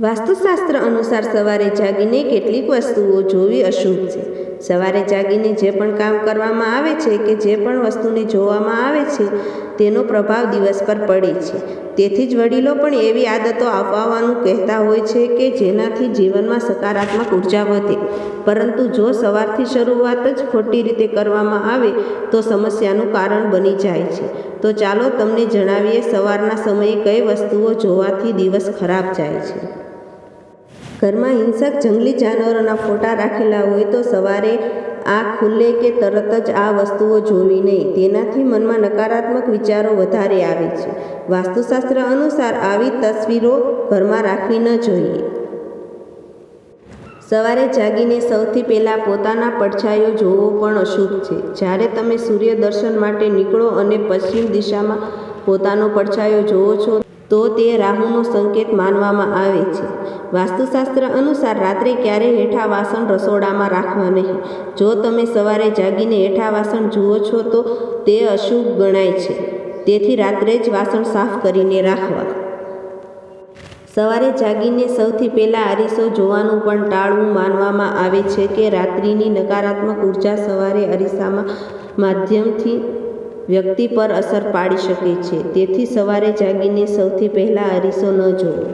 વાસ્તુશાસ્ત્ર અનુસાર સવારે જાગીને કેટલીક વસ્તુઓ જોવી અશુભ છે. સવારે જાગીને જે પણ કામ કરવામાં આવે છે કે જે પણ વસ્તુને જોવામાં આવે છે તેનો પ્રભાવ દિવસ પર પડે છે. તેથી જ વડીલો પણ એવી આદતો અપનાવવાનું કહેતા હોય છે કે જેનાથી જીવનમાં સકારાત્મક ઉર્જા વધે. પરંતુ જો સવારથી શરૂઆત જ ખોટી રીતે કરવામાં આવે તો સમસ્યાનું કારણ બની જાય છે. તો ચાલો તમને જણાવીએ સવારના સમયે કઈ વસ્તુઓ જોવાથી દિવસ ખરાબ જાય છે. ઘરમાં હિંસક જંગલી જાનવરોના ફોટા રાખેલા હોય તો સવારે આંખ ખુલ્લે કે તરત જ આ વસ્તુઓ જોવી નહીં. તેનાથી મનમાં નકારાત્મક વિચારો વધારે આવે છે. વાસ્તુશાસ્ત્ર અનુસાર આવી તસવીરો ઘરમાં રાખવી ન જોઈએ. સવારે જાગીને સૌથી પહેલાં પોતાના પડછાયો જોવો પણ અશુભ છે. જ્યારે તમે સૂર્ય દર્શન માટે નીકળો અને પશ્ચિમ દિશામાં પોતાનો પડછાયો જોવો છો તો તે રાહુનો સંકેત માનવામાં આવે છે. વાસ્તુશાસ્ત્ર અનુસાર રાત્રે ક્યારેય હેઠા વાસણ રસોડામાં રાખવા નહીં. જો તમે સવારે જાગીને હેઠા વાસણ જુઓ છો તો તે અશુભ ગણાય છે. તેથી રાત્રે જ વાસણ સાફ કરીને રાખવા. સવારે જાગીને સૌથી પહેલાં અરીસો જોવાનું પણ ટાળવું. માનવામાં આવે છે કે રાત્રિની નકારાત્મક ઉર્જા સવારે અરીસામાં માધ્યમથી વ્યક્તિ પર અસર પાડી શકે છે. તેથી સવારે જાગીને સૌથી પહેલાં અરીસો ન જોવો.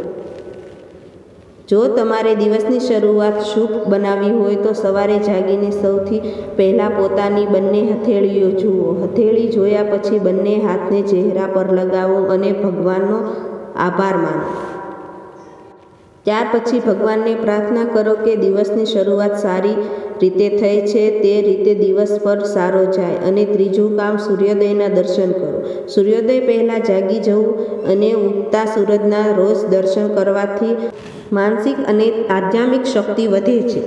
જો તમારે દિવસની શરૂઆત શુભ બનાવવી હોય તો સવારે જાગીને સૌથી પહેલાં પોતાની બંને હથેળીઓ જુઓ. હથેળી જોયા પછી બંને હાથને ચહેરા પર લગાવો અને ભગવાનનો આભાર માનો. ત્યાર પછી ભગવાનને પ્રાર્થના કરો કે દિવસની શરૂઆત સારી રીતે થઈ છે તે રીતે દિવસ પર સારો જાય. અને ત્રીજું કામ, સૂર્યોદયના દર્શન કરો. સૂર્યોદય પહેલાં જાગી જવું અને ઉગતા સૂરજના રોજ દર્શન કરવાથી માનસિક અને આધ્યાત્મિક શક્તિ વધે છે.